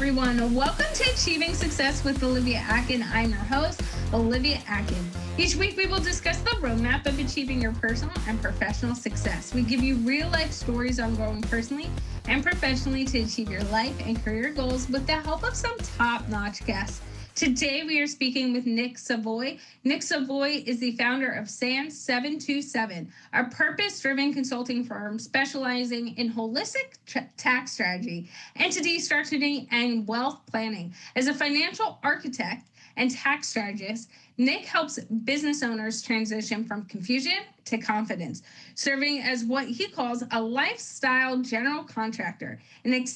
everyone. Welcome to Achieving Success with Olivia Akin. I'm your host, Olivia Akin. Each week we will discuss the roadmap of achieving your personal and professional success. We give you real life stories on growing personally and professionally to achieve your life and career goals with the help of some top-notch guests. Today we are speaking with Nick Savoy. Nick Savoy is the founder of SAN 727, a purpose-driven consulting firm specializing in holistic tax strategy, entity structuring, and wealth planning. As a financial architect and tax strategist, Nick helps business owners transition from confusion to confidence, serving as what he calls a lifestyle general contractor, an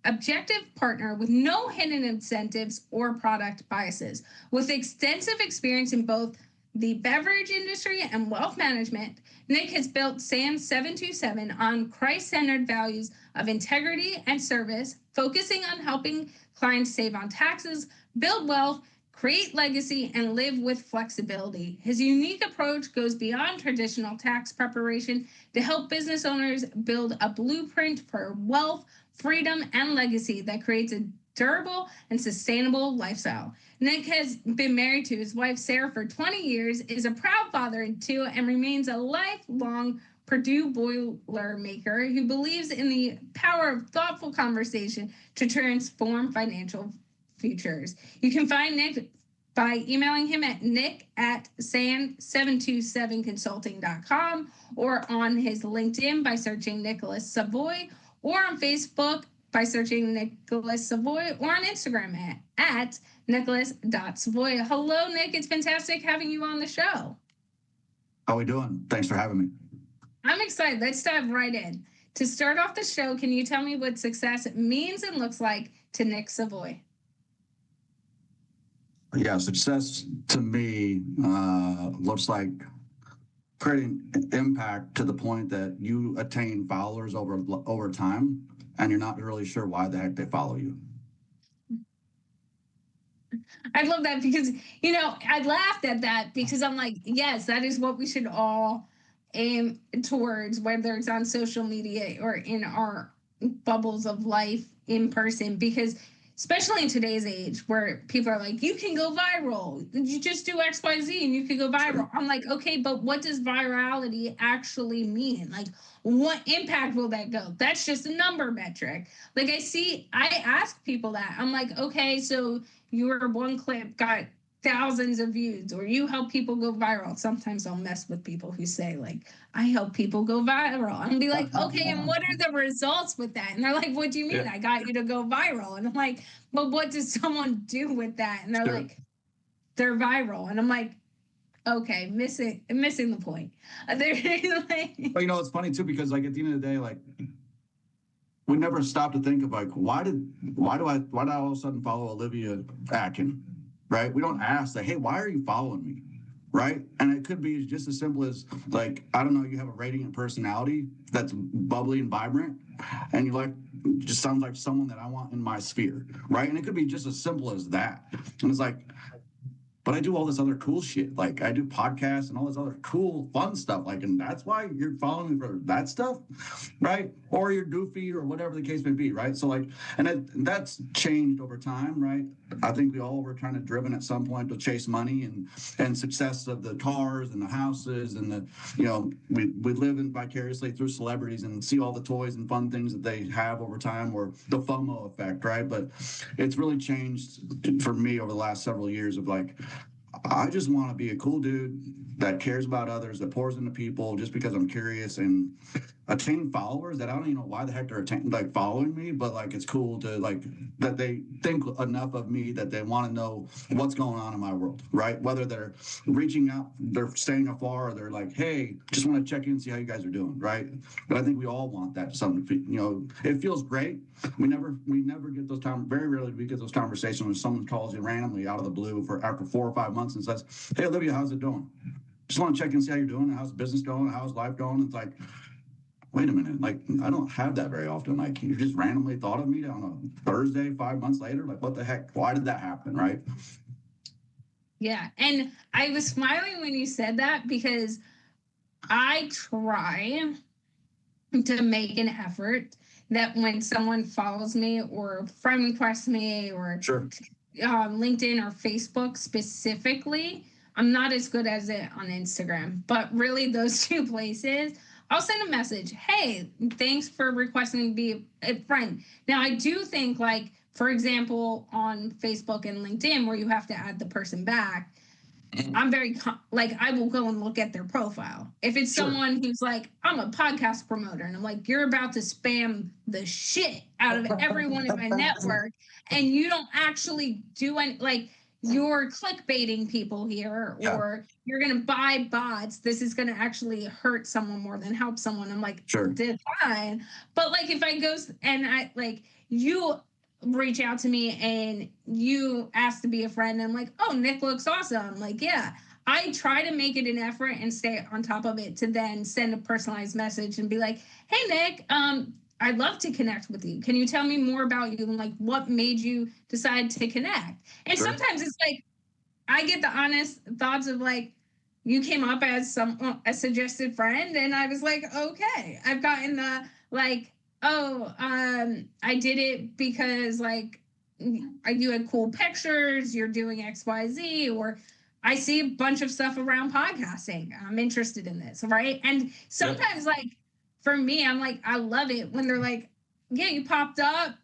objective partner with no hidden incentives or product biases. With extensive experience in both the beverage industry and wealth management, Nick has built SAN 727 on Christ-centered values of integrity and service, focusing on helping clients save on taxes, build wealth, create legacy, and live with flexibility. His unique approach goes beyond traditional tax preparation to help business owners build a blueprint for wealth, freedom, and legacy that creates a durable and sustainable lifestyle. Nick has been married to his wife, Sarah, for 20 years, is a proud father of two, and remains a lifelong Purdue Boilermaker who believes in the power of thoughtful conversation to transform financial futures. You can find Nick by emailing him at nick@san727consulting.com or on his LinkedIn by searching Nicholas Savoy, or on Facebook by searching Nicholas Savoy, or on Instagram at nicholas.savoy. Hello, Nick. It's fantastic having you on the show. How are we doing? Thanks for having me. I'm excited. Let's dive right in. To start off the show, can you tell me what success means and looks like to Nick Savoy? Yeah, success to me looks like creating impact to the point that you attain followers over time, and you're not really sure why the heck they follow you. I love that because, I laughed at that because I'm like, yes, that is what we should all aim towards, whether it's on social media or in our bubbles of life in person, because especially in today's age where people are like, you can go viral. You just do X, Y, Z and you can go viral. Sure. I'm like, okay, but what does virality actually mean? Like, what impact will that go? That's just a number metric. Like I ask people that. I'm like, okay, so your one clip got thousands of views, or you help people go viral. Sometimes I'll mess with people who say, like, I help people go viral. I'm be like, okay, and what are the results with that? And they're like, what do you mean? Yeah. I got you to go viral. And I'm like, but what does someone do with that? And they're Sure. like, they're viral. And I'm like, okay, missing the point. They're like, But it's funny too, because like at the end of the day, like we never stop to think of like, why did I all of a sudden follow Olivia Akin? Right? We don't ask that, hey, why are you following me? Right? And it could be just as simple as, like, I don't know, you have a radiant personality that's bubbly and vibrant, and just sounds like someone that I want in my sphere. Right? And it could be just as simple as that. And it's like, but I do all this other cool shit. Like I do podcasts and all this other cool, fun stuff. Like, and that's why you're following me for that stuff, right? Or you're goofy or whatever the case may be, right? So like, and that's changed over time, right? I think we all were kind of driven at some point to chase money and success of the cars and the houses and we live in vicariously through celebrities and see all the toys and fun things that they have over time, or the FOMO effect, right? But it's really changed for me over the last several years of like, I just want to be a cool dude that cares about others, that pours into people just because I'm curious, and attain followers that I don't even know why the heck they're following me, but like it's cool to like that they think enough of me that they want to know what's going on in my world, right? Whether they're reaching out, they're staying afar, or they're like, hey, just want to check in and see how you guys are doing, right? But I think we all want that to some, it feels great. We never get those time. Very rarely do we get those conversations when someone calls you randomly out of the blue after 4 or 5 months and says, hey, Olivia, how's it doing? Just want to check in and see how you're doing. How's business going? How's life going? It's like, wait a minute, like, I don't have that very often. Like, you just randomly thought of me on a Thursday, 5 months later. Like, what the heck? Why did that happen, right? Yeah, and I was smiling when you said that because I try to make an effort that when someone follows me or friend requests me or Sure. LinkedIn or Facebook specifically, I'm not as good as it on Instagram. But really, those two places, I'll send a message. Hey, thanks for requesting to be a friend. Now, I do think, like, for example, on Facebook and LinkedIn, where you have to add the person back, I'm very like, I will go and look at their profile. If it's someone who's like, I'm a podcast promoter, and I'm like, you're about to spam the shit out of everyone in my network, and you don't actually do any, like, you're clickbaiting people here, or you're gonna buy bots. This is gonna actually hurt someone more than help someone. I'm like, decline. But like, if I go and I like you reach out to me and you ask to be a friend, and I'm like, oh, Nick looks awesome. Like, yeah, I try to make it an effort and stay on top of it to then send a personalized message and be like, hey, Nick, I'd love to connect with you. Can you tell me more about you and like what made you decide to connect? And sometimes it's like, I get the honest thoughts of like, you came up as a suggested friend, and I was like, okay. I've gotten the like, oh, I did it because like you had cool pictures, you're doing XYZ, or I see a bunch of stuff around podcasting. I'm interested in this, right? And sometimes like for me, I'm like, I love it when they're like, yeah, you popped up.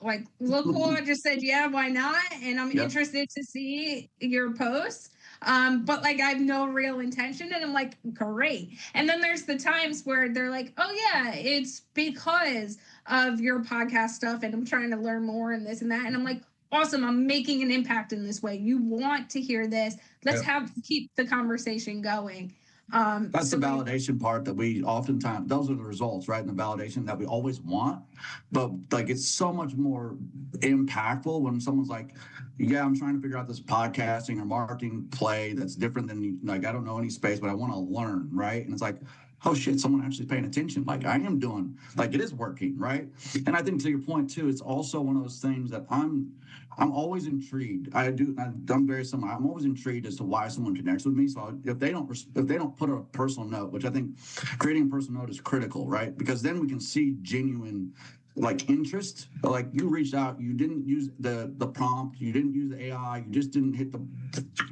Like, look cool. I just said, yeah, why not? And I'm interested to see your posts. But like, I have no real intention, and I'm like, great. And then there's the times where they're like, oh yeah, it's because of your podcast stuff, and I'm trying to learn more and this and that. And I'm like, awesome, I'm making an impact in this way. You want to hear this. Let's keep the conversation going. That's the validation part that we oftentimes, those are the results, right? And the validation that we always want. But like, it's so much more impactful when someone's like, yeah, I'm trying to figure out this podcasting or marketing play that's different than, like, I don't know any space, but I want to learn, right? And it's like, oh shit, someone actually paying attention. Like, I am doing, like, it is working, right? And I think to your point too, it's also one of those things that I'm always intrigued. I'm very similar. I'm always intrigued as to why someone connects with me. So if they don't put a personal note, which I think creating a personal note is critical, right? Because then we can see genuine like interest. Like, you reached out, you didn't use the prompt, you didn't use the AI, you just didn't hit the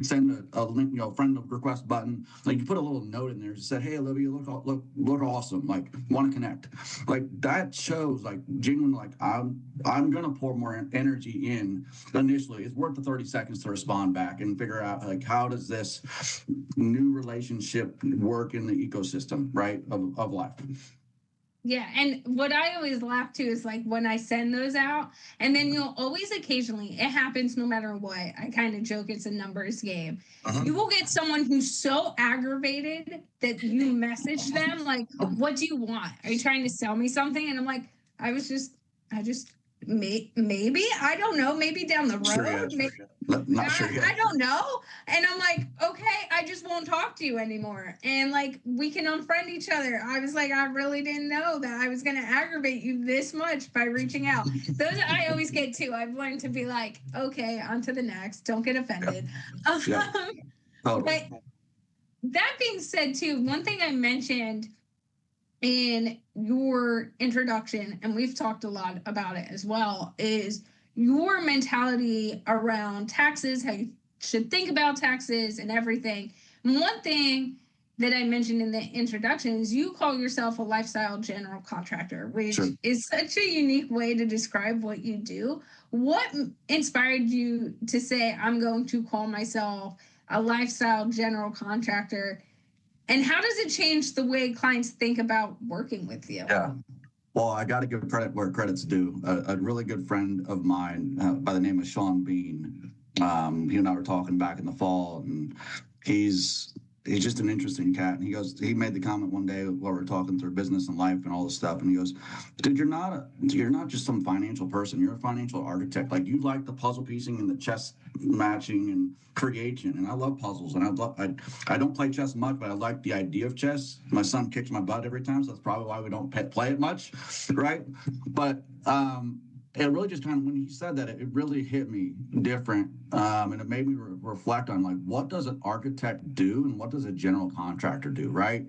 send a link, friend request button. Like, you put a little note in there that said, hey Olivia, look awesome, like, want to connect. Like, that shows like genuine, like, I'm gonna pour more energy in initially. It's worth the 30 seconds to respond back and figure out like, how does this new relationship work in the ecosystem, right, of life. Yeah, and what I always laugh to is like when I send those out, and then you'll always occasionally, it happens no matter what. I kind of joke it's a numbers game. You will get someone who's so aggravated that you message them like, what do you want? Are you trying to sell me something? And I'm like, I just maybe, I don't know, maybe down the road. Not sure yet. I don't know. And I'm like, okay, I just won't talk to you anymore. And like, we can unfriend each other. I was like, I really didn't know that I was going to aggravate you this much by reaching out. Those I always get too. I've learned to be like, okay, on to the next. Don't get offended. But that being said too, one thing I mentioned in your introduction, and we've talked a lot about it as well, is your mentality around taxes, how you should think about taxes and everything. And one thing that I mentioned in the introduction is you call yourself a lifestyle general contractor, which is such a unique way to describe what you do. What inspired you to say, I'm going to call myself a lifestyle general contractor? And how does it change the way clients think about working with you? Yeah. Well, I got to give credit where credit's due. A really good friend of mine by the name of Sean Bean, he and I were talking back in the fall, and he's just an interesting cat. And he made the comment one day while we were talking through business and life and all this stuff. And he goes, dude, you're not just some financial person. You're a financial architect. Like, you like the puzzle piecing and the chess matching and creation. And I love puzzles. And I don't play chess much, but I like the idea of chess. My son kicks my butt every time, so that's probably why we don't play it much, right? But it really just kind of, when he said that, it really hit me different. And it made me reflect on, like, what does an architect do and what does a general contractor do, right?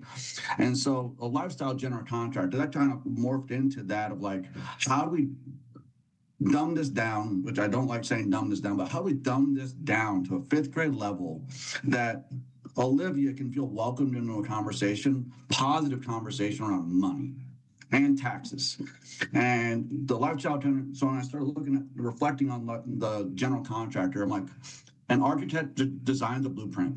And so a lifestyle general contractor, that kind of morphed into that of like, how do we dumb this down, which I don't like saying dumb this down, but how do we dumb this down to a fifth grade level that Olivia can feel welcomed into a conversation, positive conversation around money and taxes. And the lifestyle tenant, so when I started looking at reflecting on the general contractor, I'm like, an architect designs a blueprint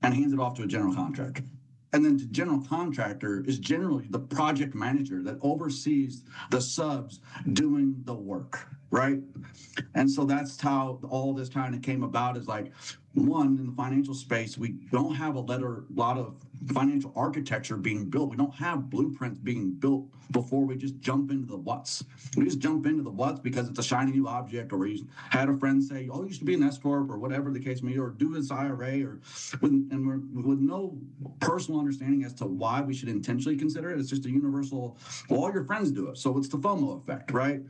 and hands it off to a general contractor. And then the general contractor is generally the project manager that oversees the subs doing the work, right? And so that's how all this kind of came about, is like, one, in the financial space, we don't have a lot of financial architecture being built. We don't have blueprints being built before we just jump into the what's. We just jump into the what's because it's a shiny new object, or we had a friend say, oh, you used to be an S corp, or whatever the case may be, or do this IRA, or with no personal understanding as to why we should intentionally consider it. It's just a universal, well, all your friends do it, so it's the FOMO effect, right?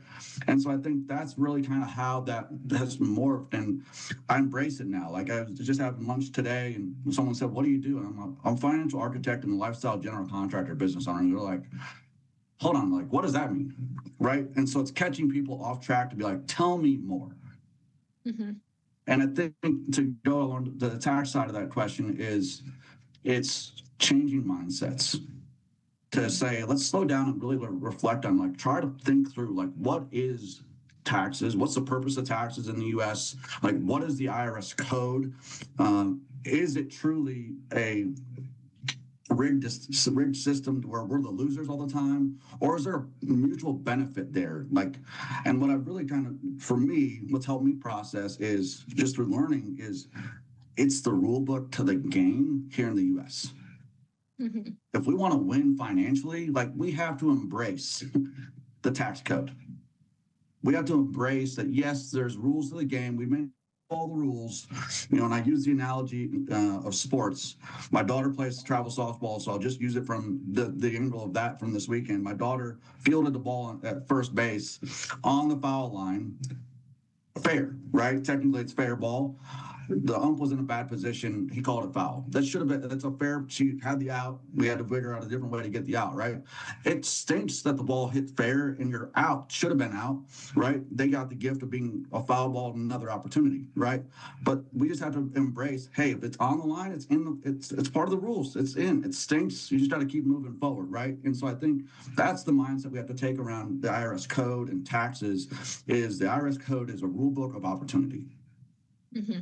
And so I think that's really kind of how that has morphed, and I embrace it now. Like, I was just having lunch today, and someone said, what do you do? And I'm like, I'm a financial architect in the lifestyle general contractor business owner. And they're like, hold on, like, what does that mean? Right? And so it's catching people off track to be like, tell me more. Mm-hmm. And I think to go along the tax side of that question is, it's changing mindsets to say, let's slow down and really reflect on, like, try to think through, like, what is taxes? What's the purpose of taxes in the U.S.? Like, what is the IRS code? Is it truly a rigged system where we're the losers all the time, or is there a mutual benefit there? Like, and what I've really kind of, for me, what's helped me process is just through learning is, it's the rule book to the game here in the U.S. Mm-hmm. If we want to win financially, like, we have to embrace the tax code. We have to embrace that, yes, there's rules to the game. We may all the rules, and I use the analogy of sports. My daughter plays travel softball, so I'll just use it from the angle of that from this weekend. My daughter fielded the ball at first base on the foul line. Fair, right? Technically, it's fair ball. The ump was in a bad position. He called it foul. That should have been, that's a fair, she had the out. We had to figure out a different way to get the out, right? It stinks that the ball hit fair and you're out. Should have been out, right? They got the gift of being a foul ball and another opportunity, right? But we just have to embrace, hey, if it's on the line, it's it's part of the rules. It's in. It stinks. You just got to keep moving forward, right? And so I think that's the mindset we have to take around the IRS code and taxes. Is the IRS code is a rule book of opportunity. Mm-hmm.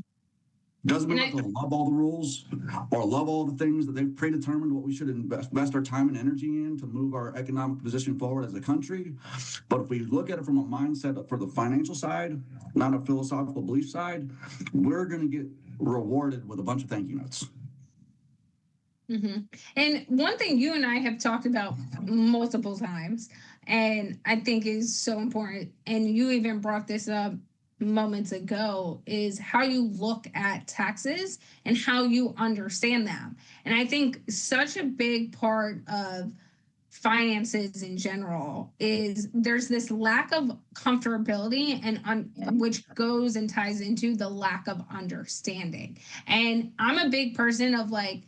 Doesn't mean we have to love all the rules or love all the things that they've predetermined what we should invest our time and energy in to move our economic position forward as a country. But if we look at it from a mindset for the financial side, not a philosophical belief side, we're going to get rewarded with a bunch of thank you notes. Mm-hmm. And one thing you and I have talked about multiple times, and I think is so important, and you even brought this up moments ago, is how you look at taxes and how you understand them. And I think such a big part of finances in general is there's this lack of comfortability, and which goes and ties into the lack of understanding. And I'm a big person of like,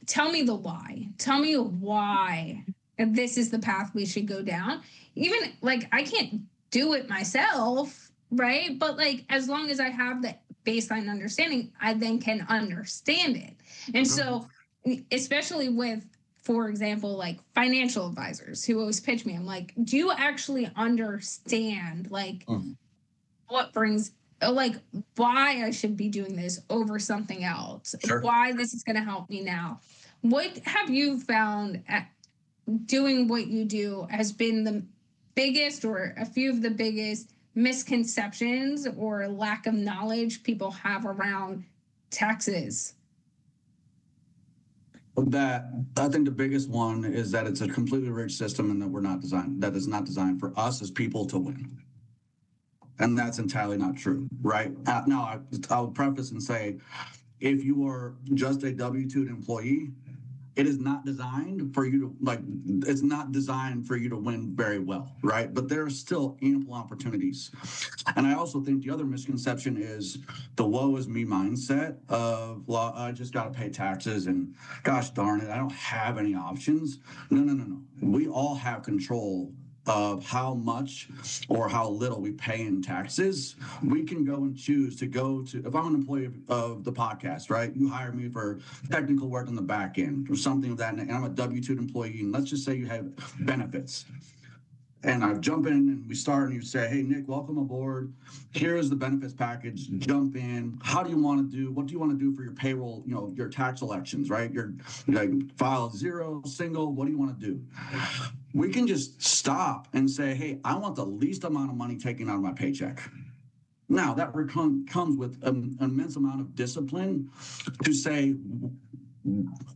tell me the why. Tell me why this is the path we should go down. Even like, I can't do it myself, right? But like, as long as I have the baseline understanding, I then can understand it. And so, especially with, for example, like financial advisors who always pitch me, I'm like, do you actually understand like what brings, like, why I should be doing this over something else? Sure. Why this is going to help me now? What have you found at doing what you do has been the biggest, or a few of the biggest misconceptions or lack of knowledge people have around taxes? That, I think the biggest one is that it's a completely rigged system, and that is not designed for us as people to win. And that's entirely not true, right? Now, I'll preface and say, if you are just a W-2 employee, it is not designed for you to it's not designed for you to win very well, right? But there are still ample opportunities. And I also think the other misconception is the woe is me mindset of, well, I just got to pay taxes and gosh darn it, I don't have any options. No. We all have control of how much or how little we pay in taxes. We can go and choose to go to, if I'm an employee of the podcast, right? You hire me for technical work on the back end or something of that, and I'm a W-2 employee, and let's just say you have benefits. And I jump in and we start and you say, hey, Nick, welcome aboard. Here's the benefits package. Jump in. How do you want to do? What do you want to do for your payroll, your tax elections, right? Your file 0, single. What do you want to do? We can just stop and say, hey, I want the least amount of money taken out of my paycheck. Now, that comes with an immense amount of discipline to say,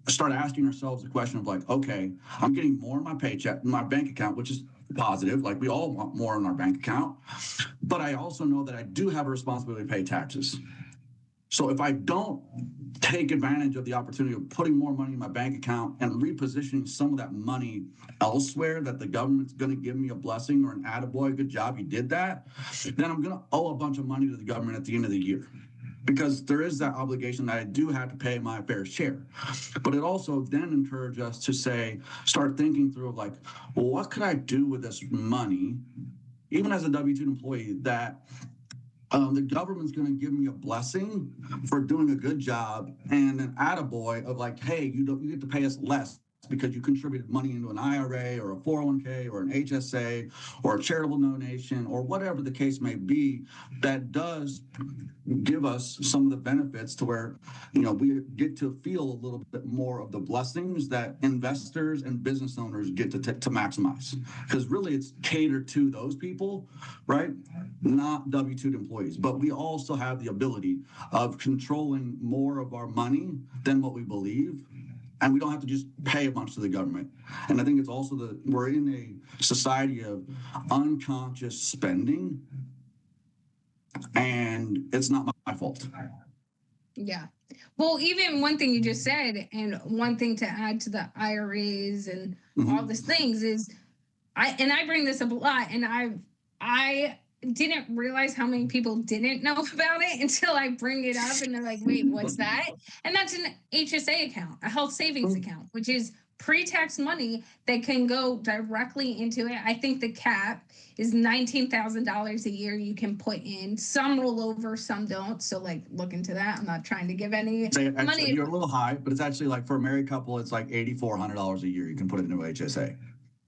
start asking ourselves the question of okay, I'm getting more in my paycheck, in my bank account, which is positive. We all want more in our bank account. But I also know that I do have a responsibility to pay taxes. So if I don't take advantage of the opportunity of putting more money in my bank account and repositioning some of that money elsewhere, that the government's going to give me a blessing or an attaboy, good job, you did that, then I'm going to owe a bunch of money to the government at the end of the year. Because there is that obligation that I do have to pay my fair share. But it also then encourages us to start thinking through well, what could I do with this money, even as a W-2 employee, that the government's going to give me a blessing for doing a good job and an attaboy of hey, you get to pay us less because you contributed money into an IRA or a 401k or an HSA or a charitable donation or whatever the case may be, that does give us some of the benefits to where, we get to feel a little bit more of the blessings that investors and business owners get to maximize. Because really it's catered to those people, right? Not W-2 employees. But we also have the ability of controlling more of our money than what we believe. And we don't have to just pay a bunch to the government. And I think it's also we're in a society of unconscious spending, and it's not my fault. Yeah. Well, even one thing you just said, and one thing to add to the IRAs and all these things is, I bring this up a lot, and I didn't realize how many people didn't know about it until I bring it up and they're like, wait, what's that? And that's an HSA account, a health savings account, which is pre-tax money that can go directly into it. I think the cap is $19,000 a year you can put in. Some roll over, some don't. So look into that. I'm not trying to give any money. You're a little high, but it's actually for a married couple, it's $8,400 a year you can put it into HSA.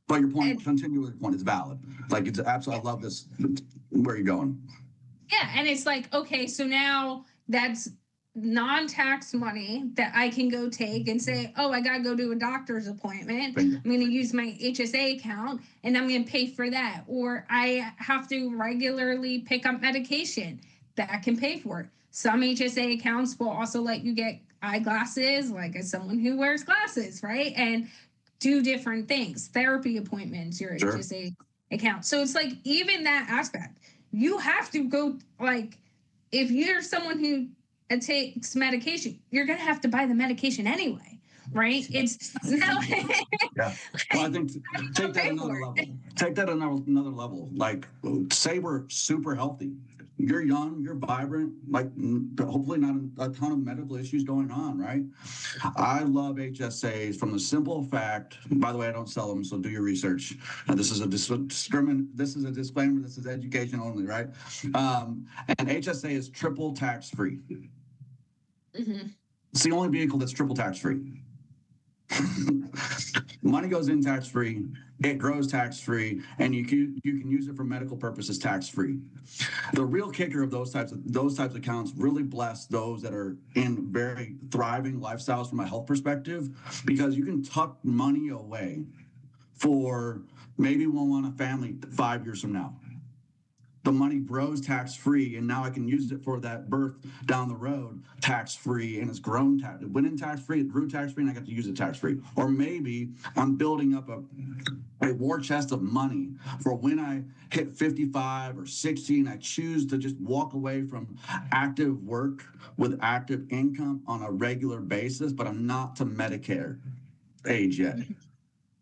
But your point, continue with your point, is valid. It's absolutely, I love this, where you're going. Yeah, and it's okay, so now that's non-tax money that I can go take and say, oh, I got to go to a doctor's appointment. I'm going to use my HSA account and I'm going to pay for that. Or I have to regularly pick up medication that can pay for it. Some HSA accounts will also let you get eyeglasses, as someone who wears glasses, right? And do different things, therapy appointments, your HSA account. So it's even that aspect, you have to go, if you're someone who takes medication, you're going to have to buy the medication anyway, right? It's now. Yeah. Well, I think take that another level. Take that another level. Say we're super healthy. You're young, you're vibrant, hopefully not a ton of medical issues going on, right? I love HSAs from the simple fact, by the way, I don't sell them, so do your research. This is a disclaimer, this is education only, right? And HSA is triple tax-free. It's the only vehicle that's triple tax-free. Money goes in tax-free, it grows tax-free, and you can use it for medical purposes tax-free. The real kicker of those types of accounts really bless those that are in very thriving lifestyles from a health perspective, because you can tuck money away for maybe we'll want a family 5 years from now. The money grows tax-free, and now I can use it for that birth down the road tax-free, and it's grown it went in tax-free, it grew tax-free, and I got to use it tax-free. Or maybe I'm building up a war chest of money for when I hit 55 or 60 and I choose to just walk away from active work with active income on a regular basis, but I'm not to Medicare. age yet.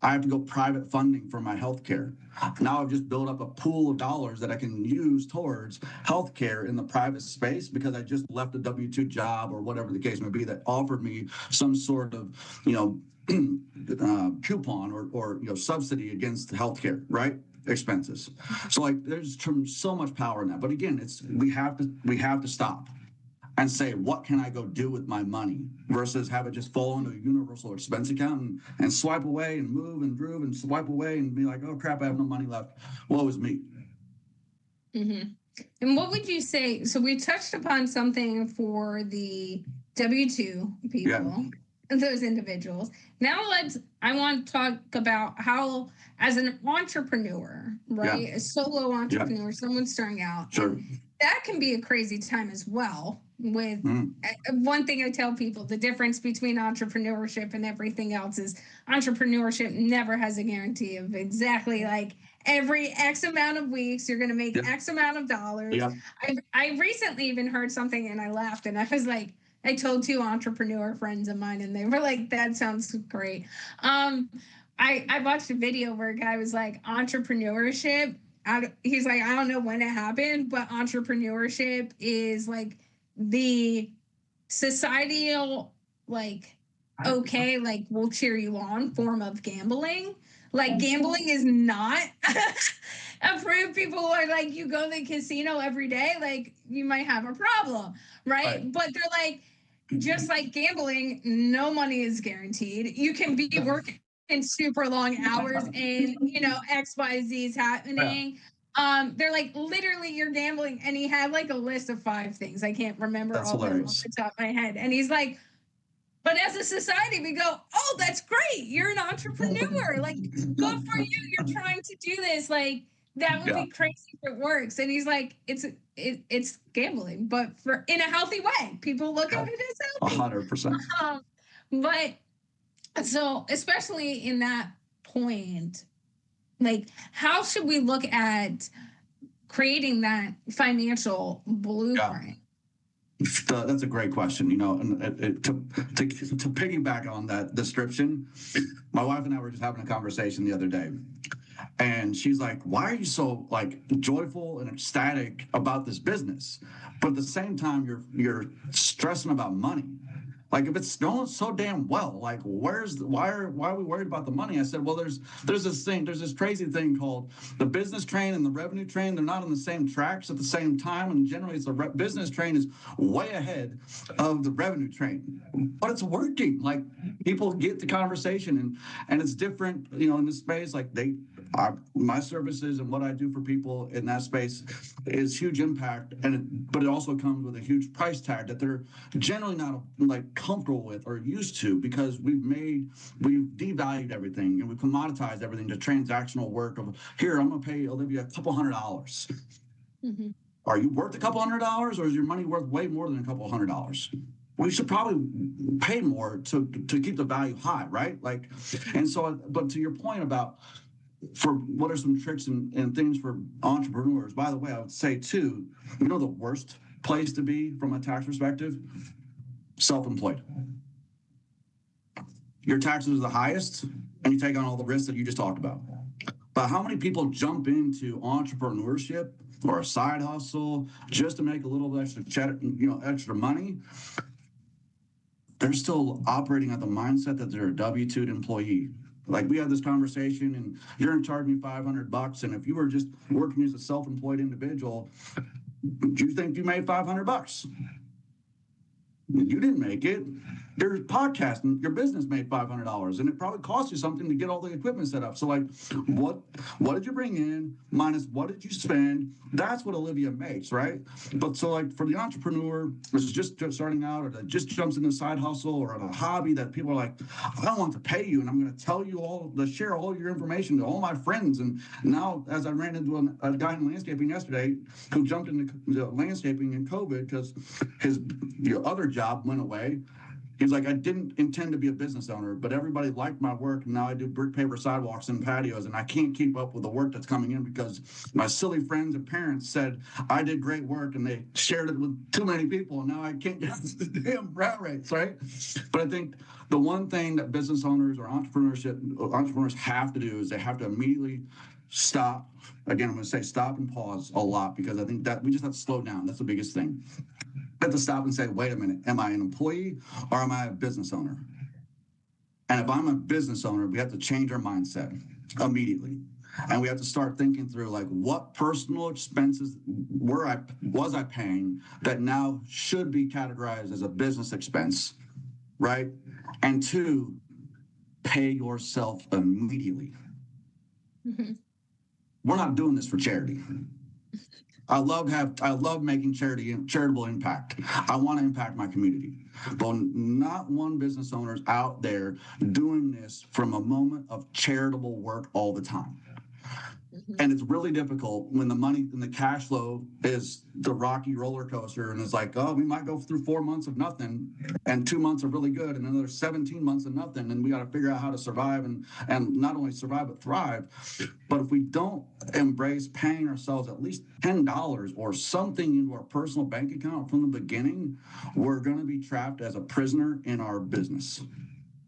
I have to go private funding for my healthcare. Now I've just built up a pool of dollars that I can use towards healthcare in the private space because I just left a W-2 job or whatever the case may be that offered me some sort of, coupon or subsidy against healthcare, right? Expenses. So like there's so much power in that. But again, we have to stop and say, what can I go do with my money versus have it just fall into a universal expense account and swipe away and move and groove and swipe away and be like, oh crap, I have no money left. Woe is me. Mm-hmm. And what would you say? So we touched upon something for the W-2 people, those individuals. Now I want to talk about how, as an entrepreneur, right? A solo entrepreneur, someone starting out. Sure. That can be a crazy time as well. With one thing I tell people, the difference between entrepreneurship and everything else is entrepreneurship never has a guarantee of exactly like every X amount of weeks you're going to make X amount of dollars. Yeah. I recently even heard something and I laughed and I was like, I told 2 entrepreneur friends of mine and they were like, that sounds great. I watched a video where a guy was like, entrepreneurship, he's like, I don't know when it happened, but entrepreneurship is like the societal, like, okay, like we'll cheer you on form of gambling. Like gambling is not approved. People are like, you go to the casino every day, like you might have a problem, right? But they're like, just like gambling, no money is guaranteed. You can be working in super long hours and XYZ is happening. They're like, literally you're gambling. And he had like a list of 5 things. I can't remember all of them off the top of my head. And he's like, but as a society, we go, oh, that's great. You're an entrepreneur. Like, good for you. You're trying to do this. Like, that would be crazy if it works. And he's like, it's gambling, but in a healthy way. People look at it as healthy. 100%. But so, especially in that point, like, how should we look at creating that financial blueprint? That's a great question. And to piggyback on that description, my wife and I were just having a conversation the other day, and she's like, "Why are you so like joyful and ecstatic about this business, but at the same time you're stressing about money? Like if it's going so damn well, like why are we worried about the money?" I said, well, there's this crazy thing called the business train and the revenue train. They're not on the same tracks at the same time, and generally it's the business train is way ahead of the revenue train, but it's working. Like people get the conversation, and it's different, in this space. Like my services and what I do for people in that space is huge impact, but it also comes with a huge price tag that they're generally not like comfortable with or used to, because we've devalued everything and we've commoditized everything to transactional work of, here, I'm gonna pay Olivia $200. Mm-hmm. Are you worth $200, or is your money worth way more than $200? We should probably pay more to keep the value high, right? Like, and so, but to your point about for what are some tricks and things for entrepreneurs, by the way, I would say too, the worst place to be from a tax perspective, self-employed. Your taxes are the highest and you take on all the risks that you just talked about. But how many people jump into entrepreneurship or a side hustle just to make a little extra money? They're still operating at the mindset that they're a W-2 employee. Like we had this conversation and you're in charge me $500. And if you were just working as a self-employed individual, do you think you made $500? You didn't make it. Your podcast and your business made $500, and it probably cost you something to get all the equipment set up. So like, what did you bring in minus what did you spend? That's what Olivia makes, right? But so like for the entrepreneur who's just starting out, or that just jumps into a side hustle or a hobby that people are like, I want to pay you, and I'm going to tell you share all your information to all my friends. And now, as I ran into a guy in landscaping yesterday who jumped into landscaping in COVID because his other job went away. He's like, I didn't intend to be a business owner, but everybody liked my work. And now I do brick paper sidewalks and patios, and I can't keep up with the work that's coming in because my silly friends and parents said I did great work and they shared it with too many people. And now I can't get the damn rat rates, right? But I think the one thing that business owners or entrepreneurs have to do is they have to immediately stop. Again, I'm going to say stop and pause a lot, because I think that we just have to slow down. That's the biggest thing. Have to stop and say, wait a minute, am I an employee or am I a business owner? And if I'm a business owner, we have to change our mindset immediately. And we have to start thinking through, like, what personal expenses was I paying that now should be categorized as a business expense, right? And two, pay yourself immediately. Mm-hmm. We're not doing this for charity. I love making charitable impact. I want to impact my community. But not one business owner is out there doing this from a moment of charitable work all the time. And it's really difficult when the money and the cash flow is the rocky roller coaster, and it's like, oh, we might go through 4 months of nothing and 2 months are really good and another 17 months of nothing, and we got to figure out how to survive and not only survive but thrive. But if we don't embrace paying ourselves at least $10 or something into our personal bank account from the beginning, we're going to be trapped as a prisoner in our business.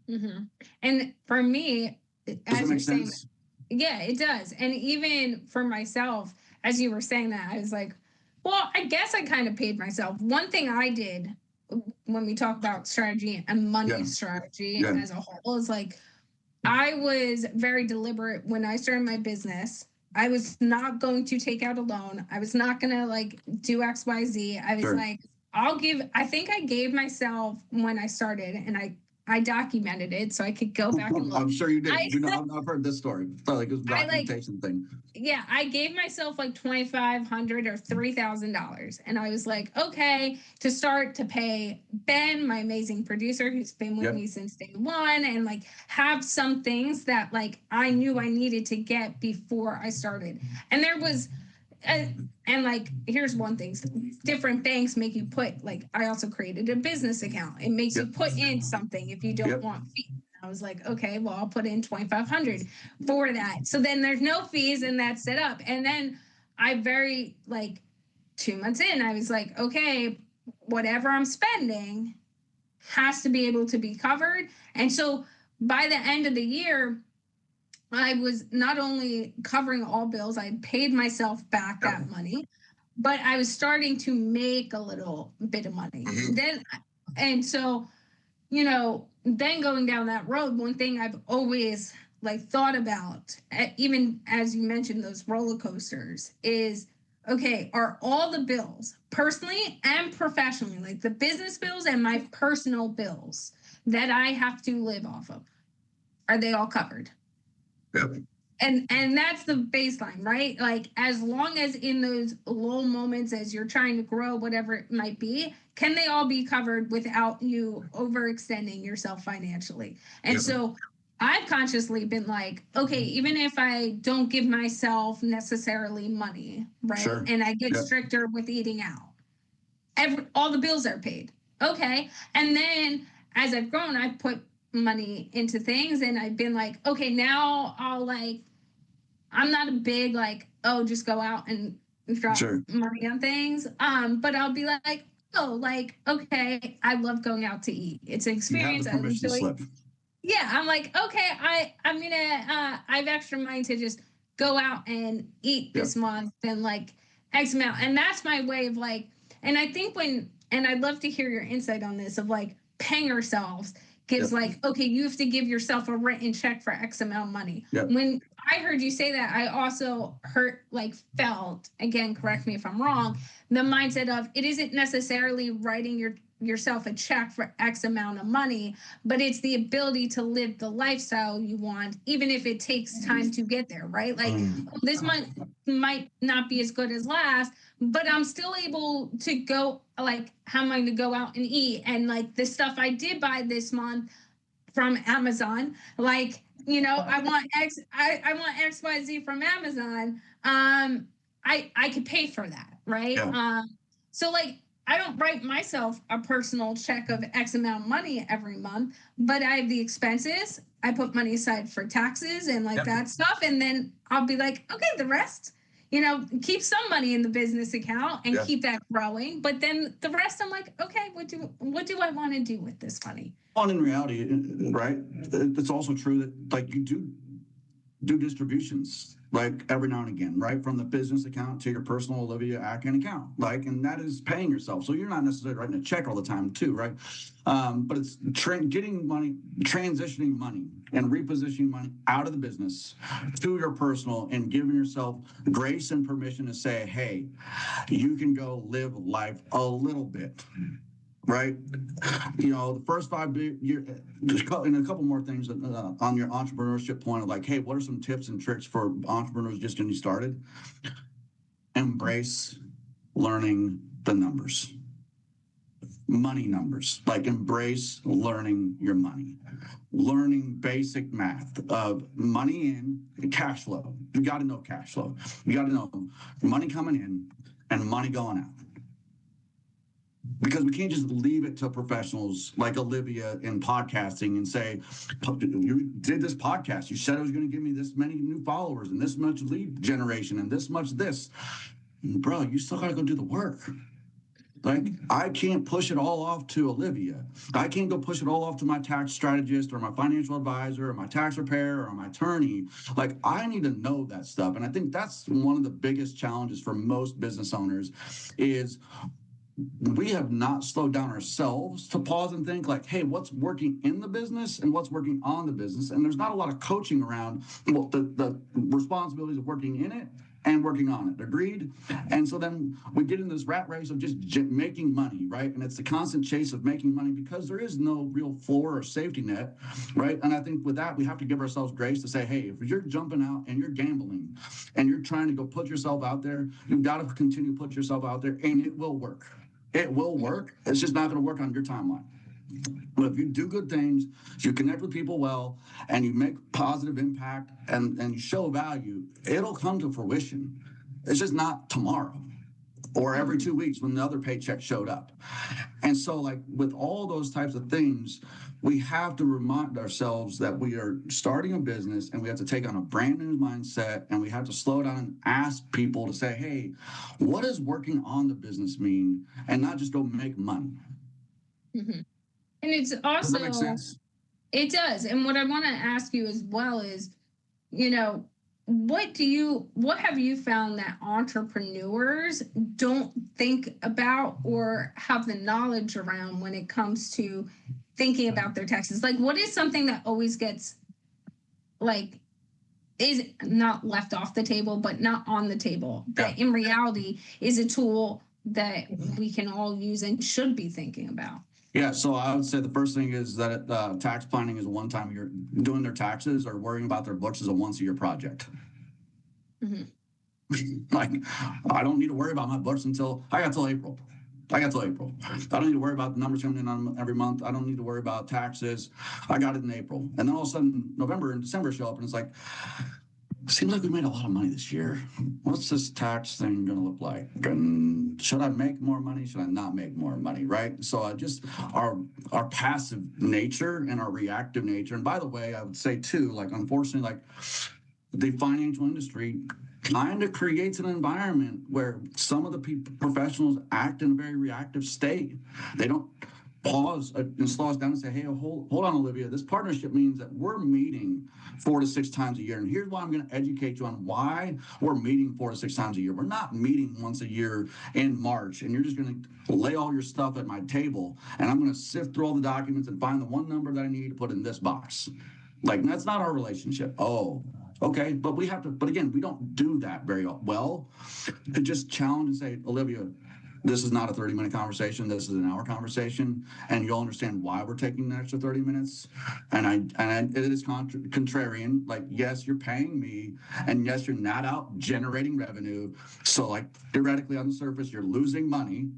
Mm-hmm. And for me, Does as that you're make saying, sense? yeah, it does. And even for myself, as you were saying that, I was like, well, I guess I kind of paid myself. One thing I did when we talk about strategy and money strategy as a whole is like, I was very deliberate when I started my business. I was not going to take out a loan. I was not going to like do X, Y, Z. I was like, I think I gave myself when I started, and I documented it so I could go back and look. I'm sure you did. I've heard this story. So like it was a documentation thing. Yeah, I gave myself like $2,500 or $3,000, and I was like, okay, to start to pay Ben, my amazing producer, who's been with me since day one, and like have some things that like I knew I needed to get before I started. And there was. And like, here's one thing: different banks make you put, like, I also created a business account. It makes you put in something if you don't want fees. I was like, okay, well, I'll put in 2,500 for that. So then there's no fees, and that's set up. And then I very like 2 months in, I was like, okay, whatever I'm spending has to be able to be covered. And so by the end of the year, I was not only covering all bills, I paid myself back that money, but I was starting to make a little bit of money. And so, then going down that road, one thing I've always like thought about, even as you mentioned those roller coasters, is okay, are all the bills, personally and professionally, like the business bills and my personal bills that I have to live off of, are they all covered? And that's the baseline, right? Like, as long as in those low moments as you're trying to grow, whatever it might be, can they all be covered without you overextending yourself financially? And so I've consciously been like, okay, even if I don't give myself necessarily money, right? And I get stricter with eating out, all the bills are paid. Okay. And then as I've grown, I've put money into things, and I've been like, okay, now I'm not a big like, oh, just go out and drop money on things. But I'll be like, oh, like, okay, I love going out to eat. It's an experience. I enjoy. Yeah, I'm like, okay, I'm gonna I have extra money to just go out and eat this month, and like X amount. And that's my way of like, and I think and I'd love to hear your insight on this, of like paying ourselves gives like, okay, you have to give yourself a written check for X amount of money. When I heard you say that, I also felt, again, correct me if I'm wrong, the mindset of it isn't necessarily writing yourself a check for X amount of money, but it's the ability to live the lifestyle you want, even if it takes time to get there, right? Like, this month might not be as good as last, but I'm still able to go, like, how am I going to go out and eat? And like the stuff I did buy this month from Amazon, like, I want XYZ from Amazon. I could pay for that, right? So like, I don't write myself a personal check of X amount of money every month, but I have the expenses. I put money aside for taxes and like that stuff. And then I'll be like, okay, the rest, keep some money in the business account and keep that growing. But then the rest, I'm like, okay, what do I want to do with this money? Well, in reality, right, it's also true that like you do distributions like every now and again, right? From the business account to your personal Olivia Akin account, like, and that is paying yourself. So you're not necessarily writing a check all the time too, right? But it's getting money, transitioning money and repositioning money out of the business to your personal and giving yourself grace and permission to say, hey, you can go live life a little bit. Right, the first 5 years, and a couple more things on your entrepreneurship point of like, hey, what are some tips and tricks for entrepreneurs just getting started? Embrace learning the numbers, money numbers. Like embrace learning your money, learning basic math of money in and cash flow. You got to know cash flow. You got to know money coming in and money going out. Because we can't just leave it to professionals like Olivia in podcasting and say, you did this podcast. You said it was going to give me this many new followers and this much lead generation and this much this. Bro, you still got to go do the work. Like, I can't push it all off to Olivia. I can't go push it all off to my tax strategist or my financial advisor or my tax preparer or my attorney. Like, I need to know that stuff. And I think that's one of the biggest challenges for most business owners is we have not slowed down ourselves to pause and think like, hey, what's working in the business and what's working on the business? And there's not a lot of coaching around the responsibilities of working in it and working on it. Agreed? And so then we get in this rat race of just making money, right? And it's the constant chase of making money because there is no real floor or safety net, right? And I think with that, we have to give ourselves grace to say, hey, if you're jumping out and you're gambling and you're trying to go put yourself out there, you've got to continue to put yourself out there and it will work. It will work. It's just not going to work on your timeline. But if you do good things, you connect with people well, and you make positive impact and you show value, it'll come to fruition. It's just not tomorrow or every 2 weeks when the other paycheck showed up. And so like with all those types of things, we have to remind ourselves that we are starting a business and we have to take on a brand new mindset and we have to slow down and ask people to say, hey, what does working on the business mean? And not just go make money. Mm-hmm. And it's also, does that make sense? It does. And what I want to ask you as well is, what have you found that entrepreneurs don't think about or have the knowledge around when it comes to thinking about their taxes? Like, what is something that always gets is not left off the table, but not on the table, that in reality is a tool that we can all use and should be thinking about? Yeah, so I would say the first thing is that tax planning is a one-time a year. Doing their taxes or worrying about their books is a once-a-year project. Mm-hmm. Like, I don't need to worry about my books until I got till April. I don't need to worry about the numbers coming in on every month. I don't need to worry about taxes. I got it in April. And then all of a sudden, November and December show up, and it's like, seems like we made a lot of money this year. What's this tax thing going to look like? And should I make more money? Should I not make more money? Right. So I just our passive nature and our reactive nature. And by the way, I would say too, like, unfortunately, like the financial industry kind of creates an environment where some of the professionals act in a very reactive state. They don't pause and slow us down and say, hey, hold on, Olivia, this partnership means that we're meeting 4 to 6 times a year. And here's why I'm going to educate you on why we're meeting 4 to 6 times a year. We're not meeting once a year in March, and you're just going to lay all your stuff at my table, and I'm going to sift through all the documents and find the one number that I need to put in this box. Like, that's not our relationship. Oh, okay. But again, we don't do that very well. To just challenge and say, Olivia, this is not a 30-minute conversation. This is an hour conversation, and you'll understand why we're taking the extra 30 minutes. And it is contrarian. Like, yes, you're paying me, and yes, you're not out generating revenue. So, like, theoretically on the surface, you're losing money.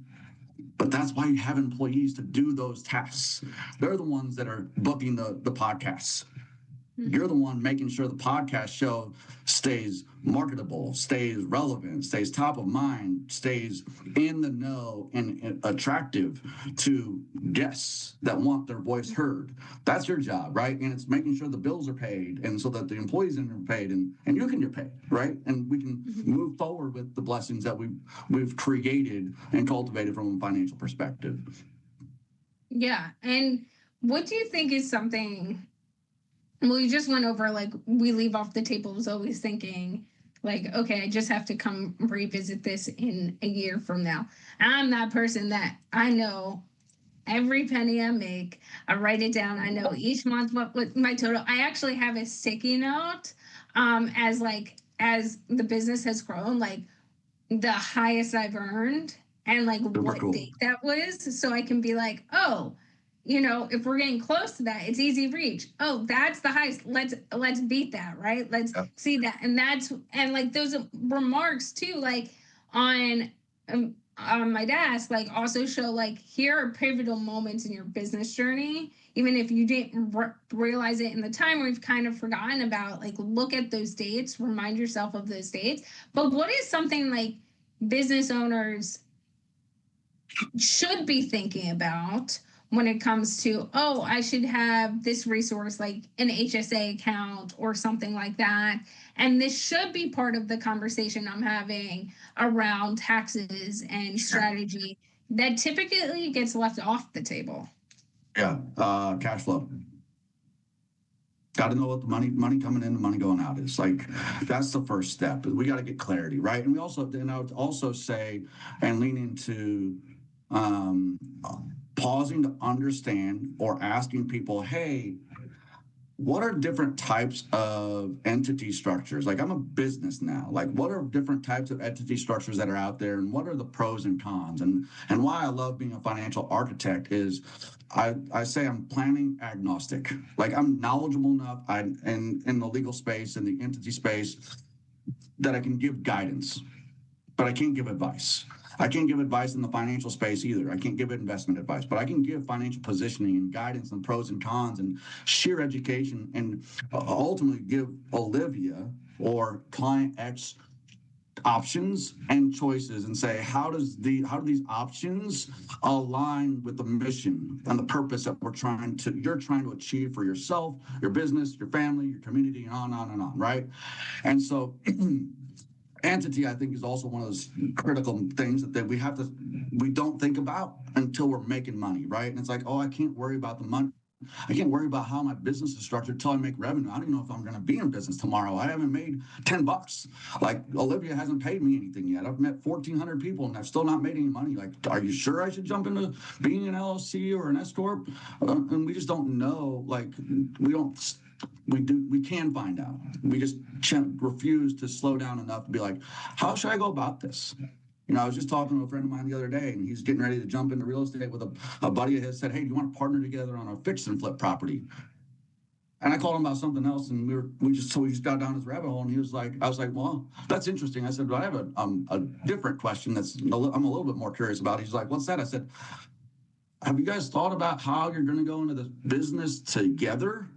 But that's why you have employees to do those tasks. They're the ones that are booking the podcasts. You're the one making sure the podcast show stays marketable, stays relevant, stays top of mind, stays in the know and attractive to guests that want their voice heard. That's your job, right? And it's making sure the bills are paid and so that the employees are paid and you can get paid, right? And we can move forward with the blessings that we've created and cultivated from a financial perspective. Yeah. And what do you think is something, well, you just went over, like, we leave off the table is always thinking, like, okay, I just have to come revisit this in a year from now. I'm that person that I know every penny I make. I write it down. I know each month what my total. I actually have a sticky note as the business has grown, like the highest I've earned and like Super what cool. date that was. So I can be like, oh, if we're getting close to that, it's easy reach. Oh, that's the highest. Let's beat that, right? Let's see that. And like those remarks too, like on my desk, like also show like here are pivotal moments in your business journey. Even if you didn't realize it in the time or you've kind of forgotten about, like look at those dates, remind yourself of those dates. But what is something like business owners should be thinking about when it comes to, oh, I should have this resource like an HSA account or something like that. And this should be part of the conversation I'm having around taxes and strategy that typically gets left off the table. Yeah, cash flow. Got to know what the money coming in, the money going out is. Like that's the first step. We got to get clarity, right? And I would also say and lean into pausing to understand or asking people, hey, what are different types of entity structures? Like I'm a business now. Like what are different types of entity structures that are out there and what are the pros and cons? And why I love being a financial architect is I say I'm planning agnostic. Like I'm knowledgeable enough in the legal space and the entity space that I can give guidance, but I can't give advice. I can't give advice in the financial space either. I can't give investment advice, but I can give financial positioning and guidance and pros and cons and sheer education and ultimately give Olivia or client X options and choices and say how do these options align with the mission and the purpose that you're trying to achieve for yourself, your business, your family, your community, and on and on, right? And so entity, I think, is also one of those critical things that we don't think about until we're making money, right? And it's like, oh, I can't worry about the money. I can't worry about how my business is structured until I make revenue. I don't even know if I'm going to be in business tomorrow. I haven't made $10. Like Olivia hasn't paid me anything yet. I've met 1,400 people and I've still not made any money. Like, are you sure I should jump into being an LLC or an S corp? And we just don't know. Like, we can find out. We just refuse to slow down enough to be like, how should I go about this? I was just talking to a friend of mine the other day, and he's getting ready to jump into real estate with a buddy of his. Said, "Hey, do you want to partner together on a fix and flip property?" And I called him about something else, and we just got down this rabbit hole. And I was like, "Well, that's interesting." I said, "But I have a different question I'm a little bit more curious about." He's like, "What's that?" I said, "Have you guys thought about how you're going to go into this business together?"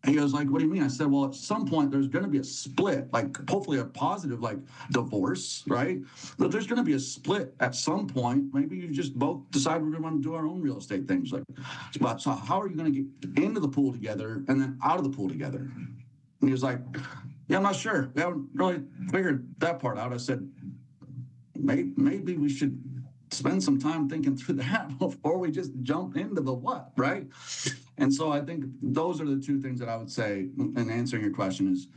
And he was like, "What do you mean?" I said, "Well, at some point, there's going to be a split, like hopefully a positive, like divorce, right? But there's going to be a split at some point. Maybe you just both decide we're going to want to do our own real estate things. Like, so how are you going to get into the pool together and then out of the pool together?" And he was like, "Yeah, I'm not sure. We haven't really figured that part out." I said, maybe we should spend some time thinking through that before we just jump into the what, right? And so I think those are the two things that I would say in answering your question is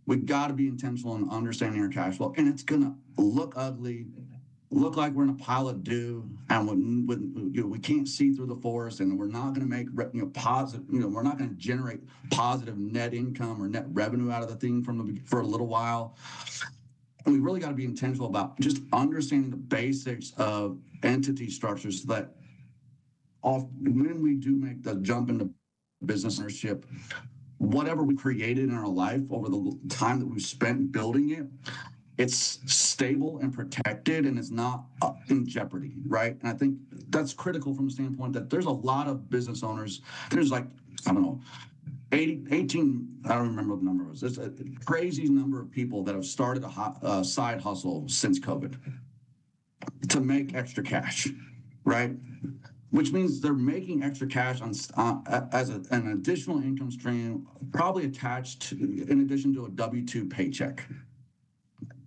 we got to be intentional in understanding our cash flow, and it's going to look ugly, look like we're in a pile of dew, and we can't see through the forest, and we're not going to make positive, we're not going to generate positive net income or net revenue out of the thing for a little while. And we really got to be intentional about just understanding the basics of entity structures so that when we do make the jump into business ownership, whatever we created in our life over the time that we've spent building it, it's stable and protected and it's not in jeopardy, right? And I think that's critical from the standpoint that there's a lot of business owners. There's like, I don't know, 18, I don't remember what the number was. There's a crazy number of people that have started a side hustle since COVID to make extra cash, right? Which means they're making extra cash as an additional income stream, probably attached to, in addition to a W-2 paycheck.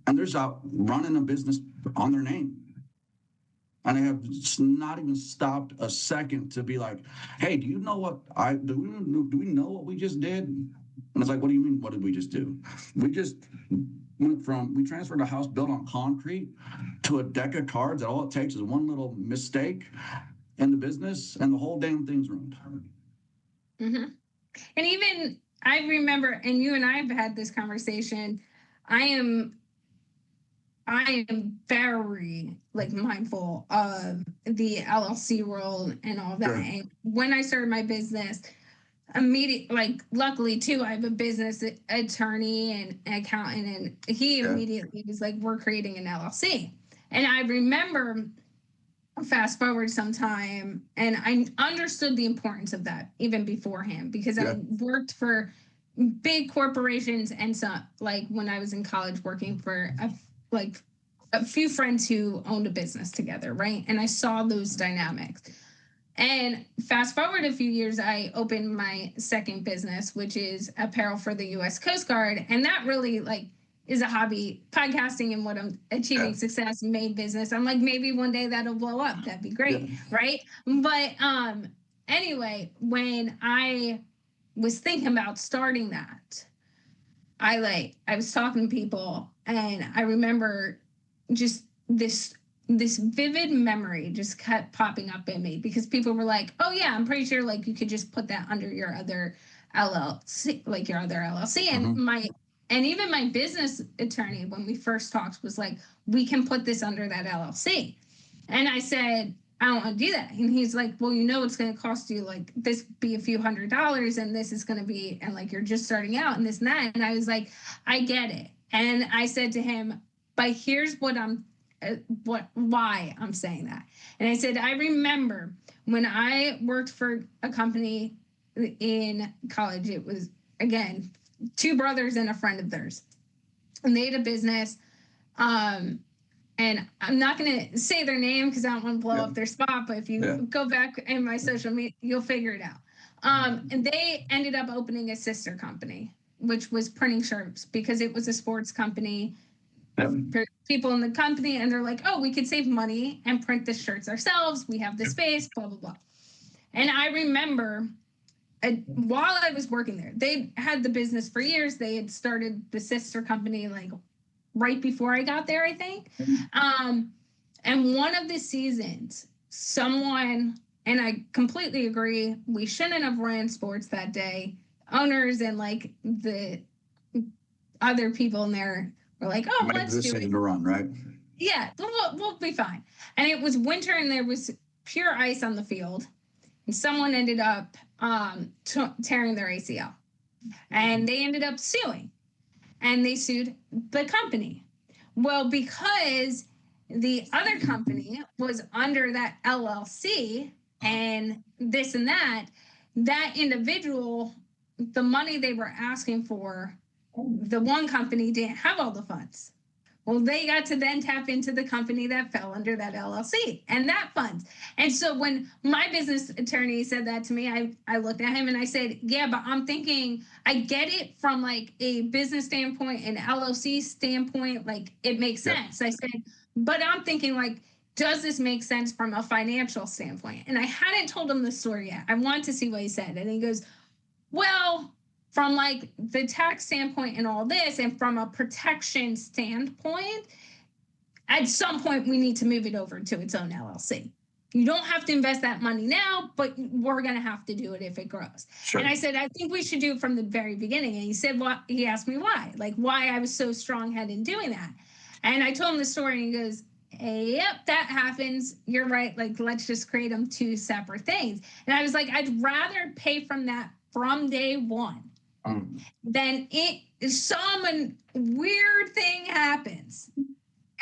And they're out running a business on their name. And I have not even stopped a second to be like, hey, do you know what do we know what we just did? And it's like, what do you mean, what did we just do? We just we transferred a house built on concrete to a deck of cards that all it takes is one little mistake in the business and the whole damn thing's ruined. Mm-hmm. And even I remember, and you and I have had this conversation, I am very like mindful of the LLC world and all that. Sure. And when I started my business, luckily too, I have a business attorney and accountant, and he immediately was like, we're creating an LLC. And I remember fast forward some time, and I understood the importance of that even beforehand, because I worked for big corporations, and so like when I was in college working for a few friends who owned a business together, right? And I saw those dynamics. And fast forward a few years, I opened my second business, which is apparel for the U.S. Coast Guard. And that really is a hobby. Podcasting and what I'm achieving success made business. I'm like, maybe one day that'll blow up. That'd be great, right? But anyway, when I was thinking about starting that, I was talking to people, and I remember just this vivid memory just kept popping up in me, because people were like, oh yeah, I'm pretty sure you could just put that under your other LLC, and even my business attorney, when we first talked, was like, we can put this under that LLC. And I said, I don't want to do that. And he's like, well, it's going to cost you this be a few $100s, and this is going to be, and you're just starting out and this and that. And I was like, I get it. And I said to him, but here's why I'm saying that. And I said, I remember when I worked for a company in college, it was, again, two brothers and a friend of theirs, and they had a business. And I'm not going to say their name because I don't want to blow up their spot, but if you go back in my social media, you'll figure it out. And they ended up opening a sister company, which was printing shirts, because it was a sports company. For people in the company, and they're like, oh, we could save money and print the shirts ourselves. We have the space, blah, blah, blah. And I remember while I was working there, they had the business for years. They had started the sister company right before I got there, I think. And one of the seasons, someone, and I completely agree, we shouldn't have ran sports that day. Owners and the other people in there were like, oh, let's do it. To run, right? Yeah, we'll be fine. And it was winter, and there was pure ice on the field. And someone ended up tearing their ACL. And they ended up suing. And they sued the company. Well, because the other company was under that LLC and this and that individual, the money they were asking for, the one company didn't have all the funds. Well, they got to then tap into the company that fell under that LLC and that funds. And so when my business attorney said that to me, I looked at him and I said, yeah, but I'm thinking, I get it from a business standpoint, an LLC standpoint, it makes sense. I said, but I'm thinking does this make sense from a financial standpoint? And I hadn't told him the story yet. I wanted to see what he said. And he goes, well, from the tax standpoint and all this, and from a protection standpoint, at some point we need to move it over to its own LLC. You don't have to invest that money now, but we're going to have to do it if it grows. Sure. And I said, I think we should do it from the very beginning. And he said, well, he asked me why, why I was so strong-headed in doing that. And I told him the story, and he goes, yep, that happens. You're right. Let's just create them two separate things. And I was like, I'd rather pay from that from day one then some weird thing happens,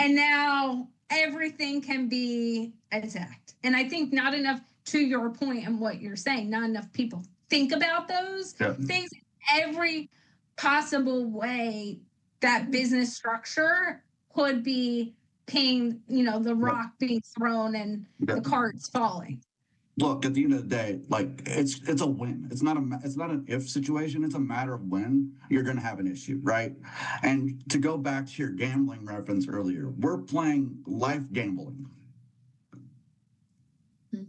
and now everything can be attacked. And I think not enough, to your point and what you're saying, not enough people think about those things, every possible way that business structure could be paying, the rock being thrown and the cards falling. Look, at the end of the day, like it's a win. It's not an if situation. It's a matter of when you're going to have an issue, right? And to go back to your gambling reference earlier, we're playing life gambling,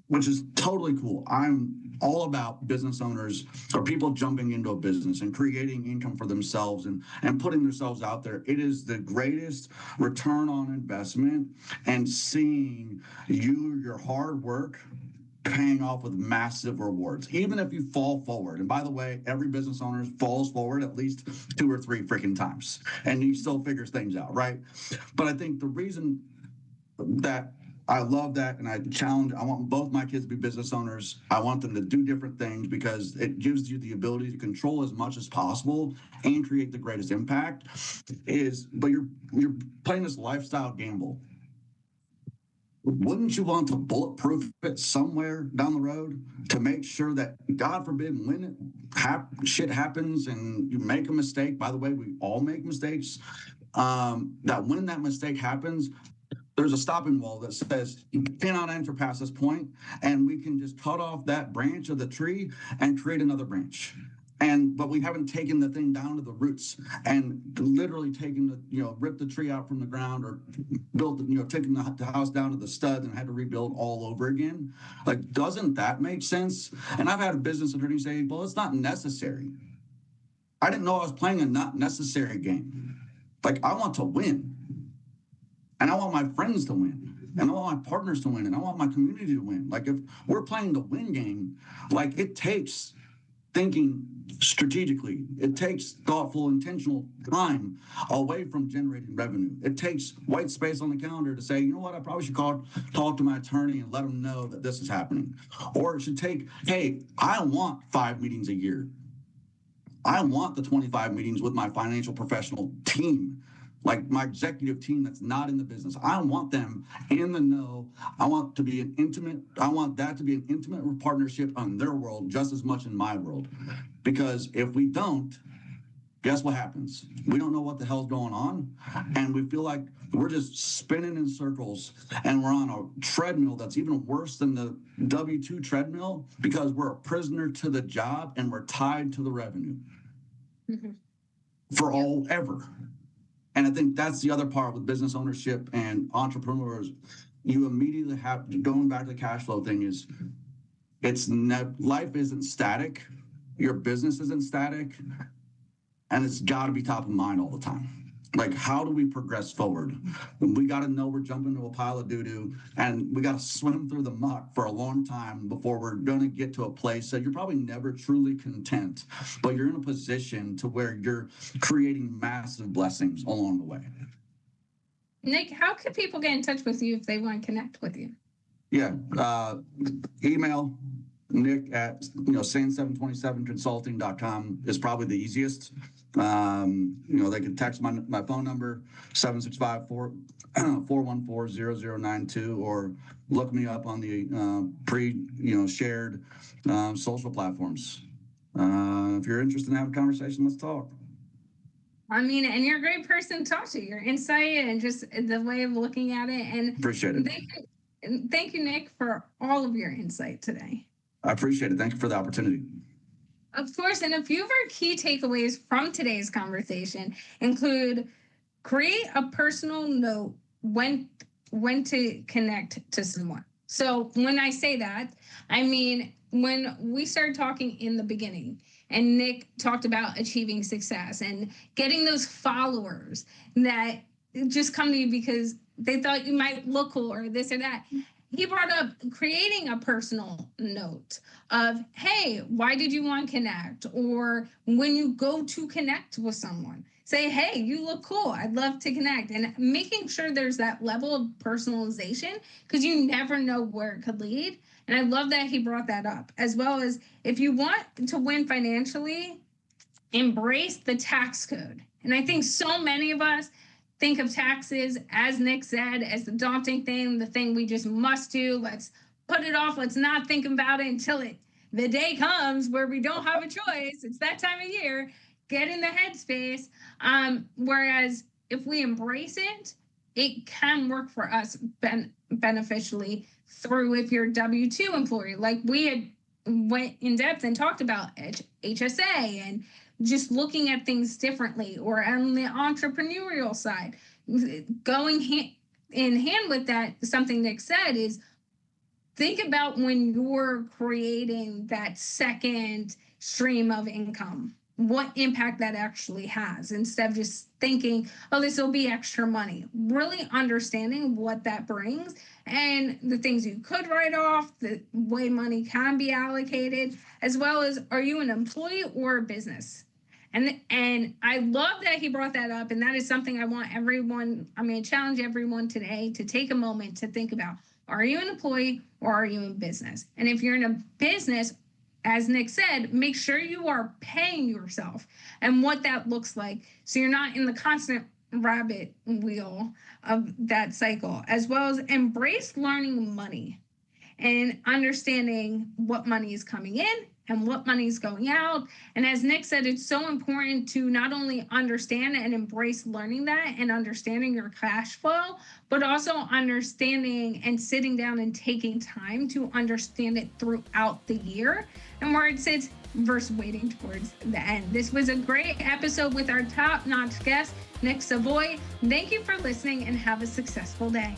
which is totally cool. I'm all about business owners or people jumping into a business and creating income for themselves and putting themselves out there. It is the greatest return on investment, and seeing your hard work paying off with massive rewards, even if you fall forward. And by the way, every business owner falls forward at least 2 or 3 freaking times, and he still figures things out, right? But I think the reason that I love that, and I want both my kids to be business owners. I want them to do different things because it gives you the ability to control as much as possible and create the greatest impact. But you're playing this lifestyle gamble. Wouldn't you want to bulletproof it somewhere down the road to make sure that, God forbid, when shit happens and you make a mistake, by the way, we all make mistakes, that when that mistake happens, there's a stopping wall that says you cannot enter past this point, and we can just cut off that branch of the tree and create another branch. But we haven't taken the thing down to the roots and literally ripped the tree out from the ground, or taken the house down to the studs and had to rebuild all over again. Like, doesn't that make sense? And I've had a business attorney say, well, it's not necessary. I didn't know I was playing a not necessary game. Like, I want to win. And I want my friends to win. And I want my partners to win. And I want my community to win. Like, if we're playing the win game, like, it takes thinking strategically. It takes thoughtful, intentional time away from generating revenue. It takes white space on the calendar to say, you know what, I probably should talk to my attorney and let them know that this is happening. Or it should take, hey, I want 5 meetings a year. I want the 25 meetings with my financial professional team, like my executive team that's not in the business. I want them in the know. I want that to be an intimate partnership on their world just as much in my world. Because if we don't, guess what happens? We don't know what the hell's going on, and we feel like we're just spinning in circles, and we're on a treadmill that's even worse than the W-2 treadmill, because we're a prisoner to the job and we're tied to the revenue for all ever. And I think that's the other part with business ownership and entrepreneurs. You immediately have, going back to the cash flow thing, life isn't static. Your business isn't static. And it's got to be top of mind all the time. Like, how do we progress forward? We got to know we're jumping into a pile of doo-doo, and we got to swim through the muck for a long time before we're going to get to a place that you're probably never truly content, but you're in a position to where you're creating massive blessings along the way. Nick, how can people get in touch with you if they want to connect with you? Yeah, email Nick at sand727consulting.com is probably the easiest. They can text my phone number, 765-414-0092, or look me up on the shared social platforms. If you're interested in having a conversation, let's talk. I mean, and you're a great person to talk to. Your insight and just the way of looking at it. And appreciate it. Thank you, Nick, for all of your insight today. I appreciate it. Thank you for the opportunity. Of course, and a few of our key takeaways from today's conversation include: create a personal note when to connect to someone. So when I say that, I mean, when we started talking in the beginning and Nick talked about achieving success and getting those followers that just come to you because they thought you might look cool or this or that, he brought up creating a personal note of, hey, why did you want to connect? Or when you go to connect with someone, say, hey, you look cool, I'd love to connect. And making sure there's that level of personalization, because you never know where it could lead. And I love that he brought that up, as well as if you want to win financially, embrace the tax code. And I think so many of us think of taxes, as Nick said, as the daunting thing, the thing we just must do. Let's put it off. Let's not think about it until the day comes where we don't have a choice. It's that time of year. Get in the headspace. Whereas if we embrace it, it can work for us beneficially through if you're a W-2 employee. Like we had went in depth and talked about HSA and just looking at things differently, or on the entrepreneurial side, going in hand with that. Something Nick said is think about when you're creating that second stream of income, what impact that actually has, instead of just thinking, oh, this will be extra money. Really understanding what that brings and the things you could write off, the way money can be allocated, as well as, are you an employee or a business? And I love that he brought that up. And that is something I want everyone, I'm going to challenge everyone today to take a moment to think about. Are you an employee or are you in business? And if you're in a business, as Nick said, make sure you are paying yourself and what that looks like, so you're not in the constant rabbit wheel of that cycle, as well as embrace learning money and understanding what money is coming in and what money is going out. And as Nick said, it's so important to not only understand and embrace learning that and understanding your cash flow, but also understanding and sitting down and taking time to understand it throughout the year and where it sits versus waiting towards the end. This was a great episode with our top-notch guest, Nick Savoy. Thank you for listening and have a successful day.